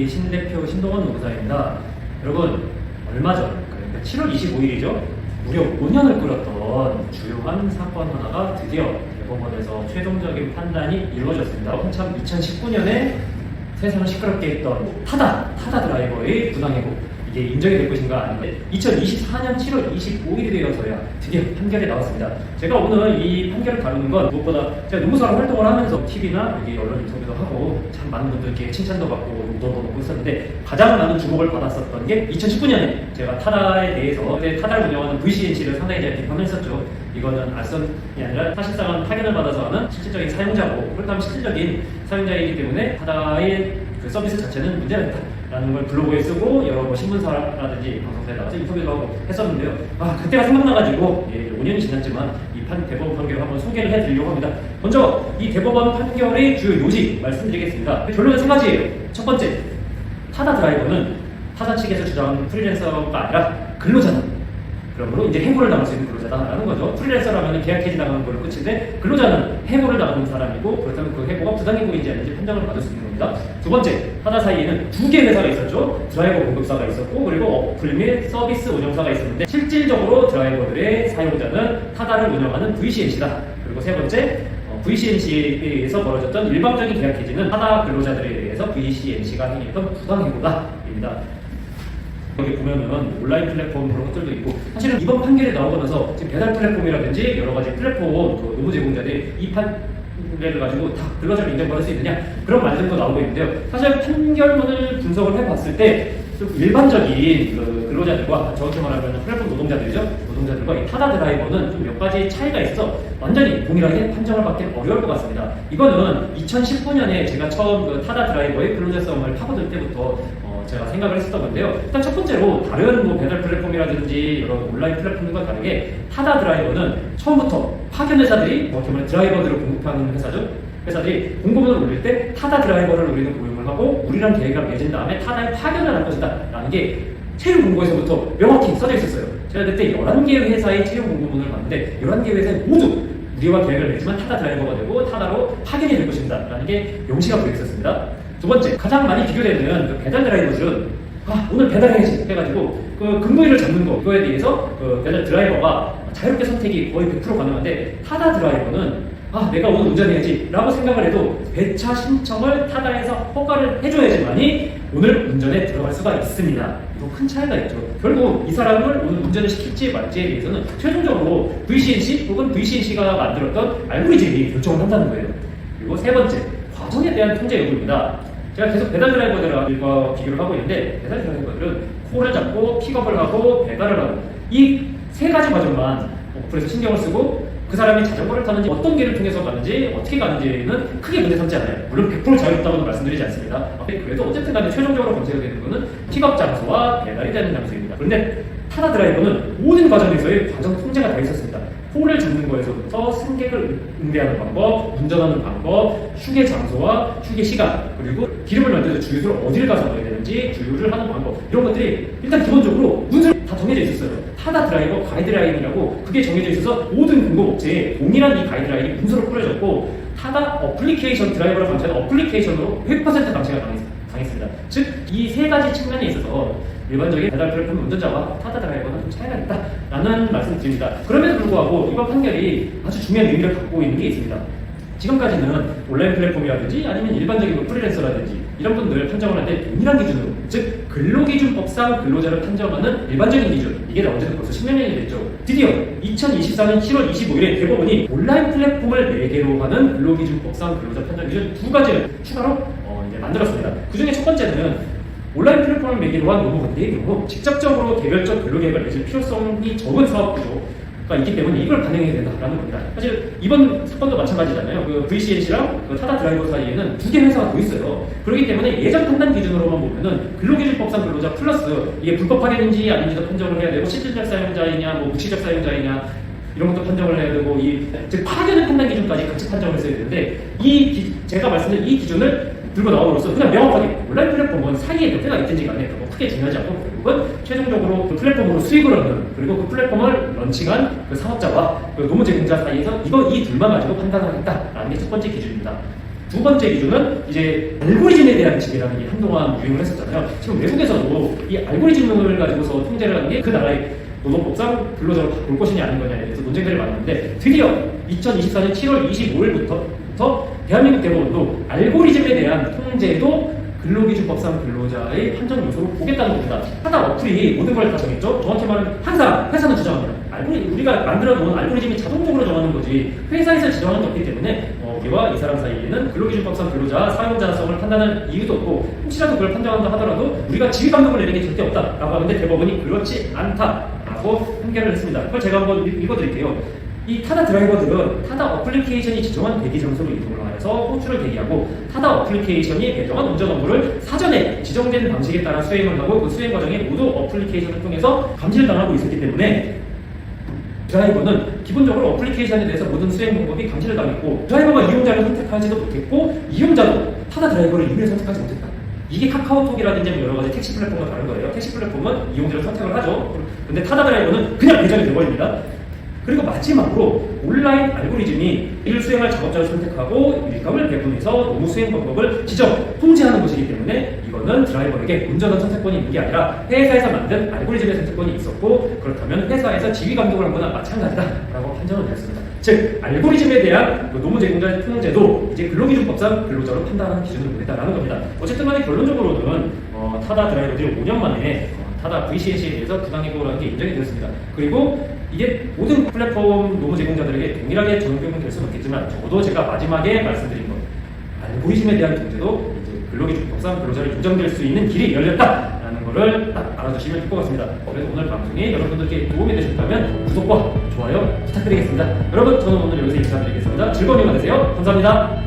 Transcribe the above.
TV 신대표 신동원 노무사입니다. 여러분, 얼마 전, 그러니까 7월 25일이죠. 무려 5년을 끌었던 주요한 사건 하나가 드디어 대법원에서 최종적인 판단이 이루어졌습니다. 한참 2019년에 세상을 시끄럽게 했던 타다 드라이버의 부당해고, 이게 인정이 될 것인가 아닌데 2024년 7월 25일이 되어서야 드디어 판결이 나왔습니다. 제가 오늘 이 판결을 다루는 건 무엇보다 제가 노무사로 활동을 하면서 TV나 여기 언론 인터뷰도 하고 참 많은 분들께 칭찬도 받고 용돈도 받고 있었는데, 가장 많은 주목을 받았었던 게 2019년에 제가 타다에 대해서 그때 타다를 운영하는 VCNC를 상당히 잘 비판을 했었죠. 이거는 알선이 아니라 사실상은 파견을 받아서 하는 실질적인 사용자고, 그렇다면 실질적인 사용자이기 때문에 타다의 그 서비스 자체는 문제가 있다 라는 걸 블로그에 쓰고 여러 신문사라든지 방송사에 나가서 인터뷰도 하고 했었는데요. 그때가 생각나가지고 5년이 지났지만 이 대법원 판결을 한번 소개를 해드리려고 합니다. 먼저 이 대법원 판결의 주요 요지 말씀드리겠습니다. 결론은 세 가지예요. 첫 번째, 타다 드라이버는 타다 측에서 주장하는 프리랜서가 아니라 근로자다. 그러므로 이제 해고를 당할 수 있는 근로자다라는 거죠. 프리랜서라면 계약 해지 당하는 걸로 끝인데, 근로자는 해고를 당하는 사람이고, 그렇다면 그 해고가 부당해고인지 아닌지 판정을 받을 수 있는 겁니다. 두 번째, 타다 사이에는 두 개의 회사가 있었죠. 드라이버 공급사가 있었고, 그리고 어플 및 서비스 운영사가 있었는데, 실질적으로 드라이버들의 사용자는 타다를 운영하는 VCNC다. 그리고 세 번째, VCNC에 의해서 벌어졌던 일방적인 계약 해지는 타다 근로자들에 대해서 VCNC가 행했던 부당해고다입니다. 여기 보면은 온라인 플랫폼 그런 것들도 있고, 사실은 이번 판결이 나오고 나서 지금 배달 플랫폼이라든지 여러 가지 플랫폼 그 노무 제공자들이 이 판결을 가지고 다 근로자를 인정받을 수 있느냐, 그런 말들도 나오고 있는데요. 사실 판결문을 분석을 해봤을 때 좀 일반적인 그 근로자들과, 정확히 말하면 플랫폼 노동자들이죠. 노동자들과 이 타다 드라이버는 좀 몇 가지 차이가 있어서 완전히 동일하게 판정을 받기 어려울 것 같습니다. 이거는 2019년에 제가 처음 그 타다 드라이버의 근로자성을 파고들 때부터 제가 생각을 했었던 건데요. 일단 첫 번째로 다른 뭐 배달 플랫폼이라든지 여러 온라인 플랫폼과 다르게 타다 드라이버는 처음부터 파견 회사들이 정말 드라이버들을 공급하는 회사죠. 회사들이 공고문을 올릴 때 타다 드라이버를 우리는 고용을 하고 우리랑 계획을 맺은 다음에 타다에 파견을 할 것이다 라는 게 채용 공고에서부터 명확히 써져 있었어요. 제가 그때 11개의 회사의 채용 공고문을 봤는데 11개의 회사에 모두 우리와 계획을 맺지만 타다 드라이버가 되고 타다로 파견이 될 것입니다 라는 게 명시가 되어 있었습니다. 두 번째, 가장 많이 비교되는 그 배달 드라이버들은 오늘 배달해야지 해가지고 그 근무일을 잡는 거, 이거에 대해서 그 배달 드라이버가 자유롭게 선택이 거의 100% 가능한데, 타다 드라이버는 내가 오늘 운전해야지 라고 생각을 해도 배차 신청을 타다에서 허가를 해줘야지만이 오늘 운전에 들어갈 수가 있습니다. 이거 큰 차이가 있죠. 결국 이 사람을 오늘 운전을 시킬지 말지에 대해서는 최종적으로 VCNC 혹은 VCNC가 만들었던 알고리즘이 결정을 한다는 거예요. 그리고 세 번째, 과정에 대한 통제 여부입니다. 제가 계속 배달 드라이버들과 비교를 하고 있는데, 배달 드라이버들은 콜을 잡고 픽업을 하고 배달을 하고 이 세 가지 과정만 어플에서 신경을 쓰고, 그 사람이 자전거를 타는지 어떤 길을 통해서 가는지 어떻게 가는지는 크게 문제 삼지 않아요. 물론 100% 자유롭다고는 말씀드리지 않습니다. 그래도 어쨌든 간에 최종적으로 검색이 되는 것은 픽업 장소와 배달이 되는 장소입니다. 그런데 타다 드라이버는 모든 과정에서의 과정 통제가 다 있었습니다. 콜을 잡는 거에서부터 승객을 응대하는 방법, 운전하는 방법, 휴게 장소와 휴게 시간, 그리고 기름을 만들어서 주유소를 어디를 가서 넣어야 되는지 주유를 하는 방법, 이런 것들이 일단 기본적으로 문서에 다 정해져 있었어요. 타다 드라이버 가이드라인이라고 그게 정해져 있어서 모든 공급업체에 동일한 이 가이드라인이 문서로 뿌려졌고, 타다 어플리케이션, 드라이버를 감시하는 어플리케이션으로 100% 감시가 당했습니다. 즉, 이 세 가지 측면에 있어서 일반적인 배달 플랫폼 운전자와 타다 드라이버는 좀 차이가 있다라는 말씀을 드립니다. 그럼에도 불구하고 이번 판결이 아주 중요한 의미를 갖고 있는 게 있습니다. 지금까지는 온라인 플랫폼이라든지 아니면 일반적인 프리랜서라든지 이런 분들 판정을 할 때 동일한 기준으로, 즉 근로기준법상 근로자를 판정하는 일반적인 기준, 이게 나온 지는 벌써 10년이 됐죠. 드디어 2024년 7월 25일에 대법원이 온라인 플랫폼을 매개로 하는 근로기준법상 근로자 판정 기준 두 가지를 추가로 이제 만들었습니다. 그 중에 첫 번째는 온라인 플랫폼을 매개로 한 노무관계의 경우 직접적으로 개별적 근로계획을 맺을 필요성이 적은 사업구조가 있기 때문에 이걸 반영해야 된다라는 겁니다. 사실 이번 사건도 마찬가지잖아요. 그 VCNC랑 그 타다 드라이버 사이에는 두 개 회사가 더 있어요. 그렇기 때문에 예전 판단 기준으로만 보면은 근로기준법상 근로자 플러스 이게 불법 파견인지 아닌지도 판정을 해야 되고, 실질적 사용자이냐 뭐 묵시적 사용자이냐 이런 것도 판정을 해야 되고, 즉 파견의 판단 기준까지 같이 판정을 했어야 되는데, 제가 말씀드린 이 기준을 들고 나옴으로써 그냥 명확하게 온라인 플랫폼은 사이에 몇 개가 있든지 간에 그거 크게 중요하지 않고, 결국은 최종적으로 그 플랫폼으로 수익을 얻는, 그리고 그 플랫폼을 런칭한 그 사업자와 그 노무 제공자 사이에서 이 둘만 가지고 판단을 하겠다라는 게 첫 번째 기준입니다. 두 번째 기준은 이제 알고리즘에 대한 지배라는 게 한동안 유행을 했었잖아요. 지금 외국에서도 이 알고리즘을 가지고서 통제를 하는 게 그 나라의 노동법상 근로자로 바꿀 것이냐 아닌 거냐에 대해서 논쟁들이 많았는데 드디어 2024년 7월 25일부터 대한민국 대법원도 알고리즘에 대한 통제도 근로기준법상 근로자의 판정 요소로 보겠다는 겁니다. 하나 어플이 모든 걸 다 정했죠. 정확히 말하면 항상 회사는 주장합니다. 우리가 만들어 놓은 알고리즘이 자동적으로 정하는 거지 회사에서 지정하는 게 없기 때문에 우리와 이 사람 사이에는 근로기준법상 근로자 사용자성을 판단할 이유도 없고 혹시라도 그걸 판정한다 하더라도 우리가 지휘감독을 내리는 게 절대 없다라고 하는데 대법원이 그렇지 않다라고 판결을 했습니다. 그걸 제가 한번 읽어드릴게요. 이 타다 드라이버들은 타다 어플리케이션이 지정한 대기 장소로 이동을 하여서 호출을 대기하고 타다 어플리케이션이 배정한 운전 업무를 사전에 지정된 방식에 따라 수행을 하고 그 수행 과정에 모두 어플리케이션을 통해서 감지를 당하고 있었기 때문에 드라이버는 기본적으로 어플리케이션에 대해서 모든 수행 방법이 감지를 당했고 드라이버가 이용자를 선택하지도 못했고 이용자도 타다 드라이버를 임의로 선택하지 못했다. 이게 카카오톡이라든지 여러 가지 택시 플랫폼과 다른 거예요. 택시 플랫폼은 이용자를 선택을 하죠. 근데 타다 드라이버는 그냥 배정이 되어버립니다. 그리고 마지막으로 온라인 알고리즘이 일을 수행할 작업자를 선택하고 일감을 배분해서 노무 수행 방법을 지정, 통제하는 것이기 때문에 이거는 드라이버에게 운전한 선택권이 있는 게 아니라 회사에서 만든 알고리즘의 선택권이 있었고 그렇다면 회사에서 지휘 감독을 한 거나 마찬가지다라고 판정을 내렸습니다. 즉 알고리즘에 대한 노무 제공자의 통제도 이제 근로기준법상 근로자로 판단하는 기준을 보겠다라는 겁니다. 어쨌든 간에 결론적으로는 타다 드라이버들이 5년 만에 타다 VCNC에 대해서 부당해고라는 게 인정이 되었습니다. 그리고 이게 모든 플랫폼 노무 제공자들에게 동일하게 적용될 수는 없겠지만 적어도 제가 마지막에 말씀드린 것 알고리즘에 대한 통제도 이제 근로기준법상 근로자를 인정될 수 있는 길이 열렸다라는 거를 딱 알아두시면 될 것 같습니다. 그래서 오늘 방송이 여러분들께 도움이 되셨다면 구독과 좋아요 부탁드리겠습니다. 여러분 저는 오늘 여기서 인사드리겠습니다. 즐거운 휴가 되세요. 감사합니다.